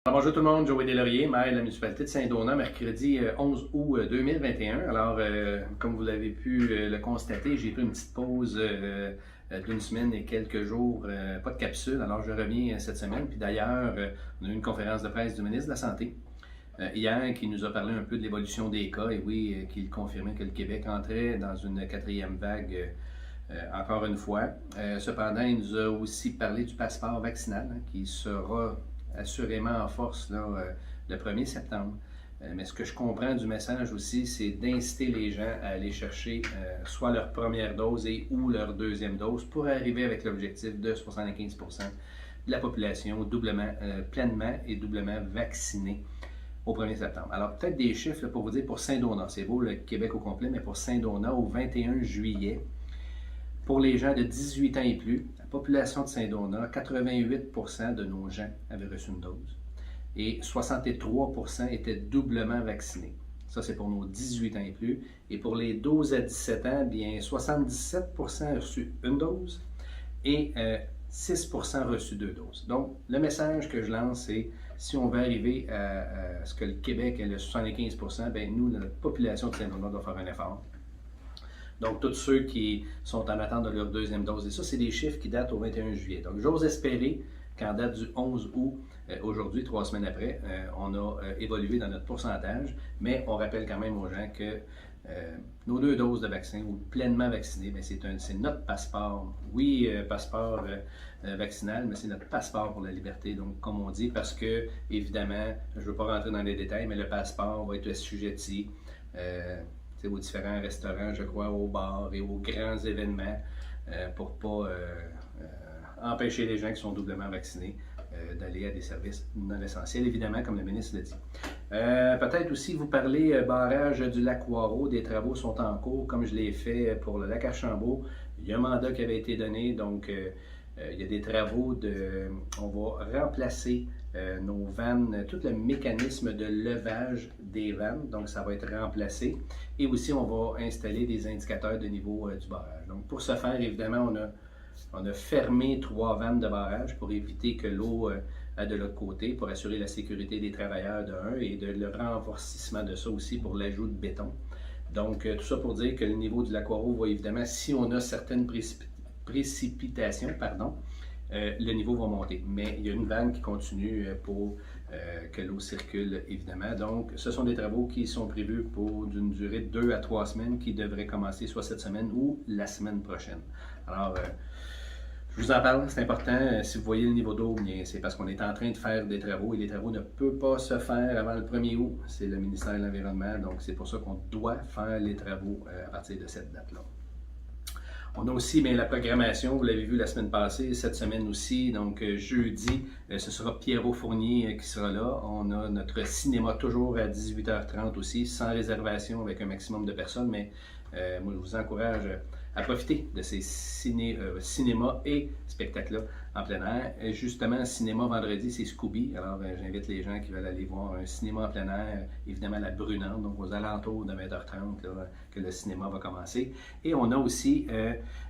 Alors, bonjour tout le monde, Joey Deslauriers, maire de la municipalité de Saint-Donat, mercredi 11 août 2021. Alors, comme vous l'avez pu le constater, j'ai pris une petite pause d'une semaine et quelques jours, pas de capsule. Alors, je reviens cette semaine. Puis d'ailleurs, on a eu une conférence de presse du ministre de la Santé hier qui nous a parlé un peu de l'évolution des cas et oui, qu'il confirmait que le Québec entrait dans une quatrième vague. Encore une fois. Cependant, il nous a aussi parlé du passeport vaccinal qui sera assurément en force là, le 1er septembre. Mais ce que je comprends du message aussi, c'est d'inciter les gens à aller chercher soit leur première dose et ou leur deuxième dose pour arriver avec l'objectif de 75% de la population pleinement et doublement vaccinée au 1er septembre. Alors, peut-être des chiffres là, pour vous dire pour Saint-Donat. C'est beau le Québec au complet, mais pour Saint-Donat, au 21 juillet, pour les gens de 18 ans et plus, la population de Saint-Donat, 88% de nos gens avaient reçu une dose et 63% étaient doublement vaccinés. Ça, c'est pour nos 18 ans et plus. Et pour les 12 à 17 ans, bien 77% ont reçu une dose et 6% ont reçu deux doses. Donc, le message que je lance, c'est si on veut arriver à ce que le Québec ait le 75%, bien nous, notre population de Saint-Donat doit faire un effort. Donc, tous ceux qui sont en attente de leur deuxième dose. Et ça, c'est des chiffres qui datent au 21 juillet. Donc, j'ose espérer qu'en date du 11 août, aujourd'hui, 3 semaines après, on a évolué dans notre pourcentage, mais on rappelle quand même aux gens que nos deux doses de vaccin ou pleinement vaccinés, c'est notre passeport. Oui, passeport vaccinal, mais c'est notre passeport pour la liberté. Donc, comme on dit, parce que, évidemment, je ne veux pas rentrer dans les détails, mais le passeport va être assujetti aux différents restaurants, je crois, aux bars et aux grands événements pour ne pas empêcher les gens qui sont doublement vaccinés d'aller à des services non essentiels, évidemment, comme le ministre l'a dit. Peut-être aussi vous parler barrage du lac Poireau, des travaux sont en cours, comme je l'ai fait pour le lac Archambault. Il y a un mandat qui avait été donné, donc il y a des travaux on va remplacer nos vannes, tout le mécanisme de levage des vannes, donc ça va être remplacé. Et aussi, on va installer des indicateurs de niveau du barrage. Donc pour ce faire, évidemment, on a fermé 3 vannes de barrage pour éviter que l'eau aille de l'autre côté, pour assurer la sécurité des travailleurs de un et le renforcissement de ça aussi pour l'ajout de béton. Donc tout ça pour dire que le niveau du lac Poireau va évidemment, si on a certaines précipitations, le niveau va monter. Mais il y a une vanne qui continue pour que l'eau circule, évidemment. Donc, ce sont des travaux qui sont prévus pour d'une durée de 2 à 3 semaines qui devraient commencer soit cette semaine ou la semaine prochaine. Alors, je vous en parle, c'est important. Si vous voyez le niveau d'eau, c'est parce qu'on est en train de faire des travaux et les travaux ne peuvent pas se faire avant le 1er août. C'est le ministère de l'Environnement, donc c'est pour ça qu'on doit faire les travaux à partir de cette date-là. On a aussi la programmation, vous l'avez vu la semaine passée, cette semaine aussi, donc jeudi, ce sera Pierrot Fournier qui sera là. On a notre cinéma toujours à 18h30 aussi, sans réservation, avec un maximum de personnes, mais moi je vous encourage à profiter de ces cinémas et spectacles-là en plein air. Et justement, cinéma vendredi, c'est Scooby. Alors, j'invite les gens qui veulent aller voir un cinéma en plein air, évidemment la Brunante, donc aux alentours de 20h30 là, que le cinéma va commencer. Et on a aussi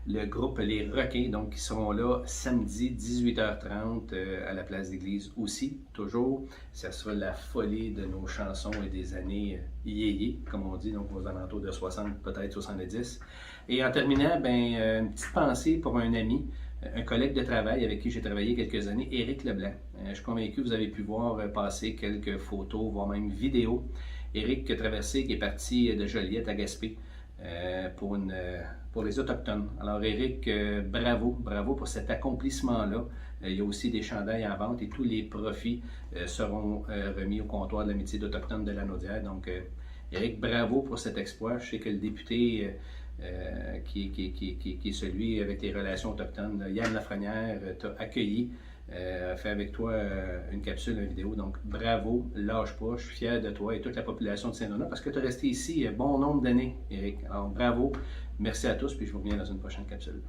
le groupe Les Requins, donc qui seront là samedi 18h30 à la place d'église aussi, toujours. Ça sera la folie de nos chansons et des années yéyé, comme on dit, donc aux alentours de 60, peut-être 70. Et en terminant, une petite pensée pour un ami, un collègue de travail avec qui j'ai travaillé quelques années, Éric Leblanc. Je suis convaincu que vous avez pu voir passer quelques photos, voire même vidéos. Éric qui a traversé, qui est parti de Joliette à Gaspé pour les Autochtones. Alors Éric, bravo pour cet accomplissement-là. Il y a aussi des chandails en vente et tous les profits seront remis au comptoir de l'amitié d'Autochtones de la Naudière. Donc Éric, bravo pour cet exploit. Je sais que le député qui est celui avec les relations autochtones, Yann Lafrenière, t'a accueilli, a fait avec toi une capsule, une vidéo. Donc bravo, lâche pas, je suis fier de toi et toute la population de Saint-Donat parce que tu es resté ici un bon nombre d'années, Éric. Alors bravo, merci à tous, puis je vous reviens dans une prochaine capsule.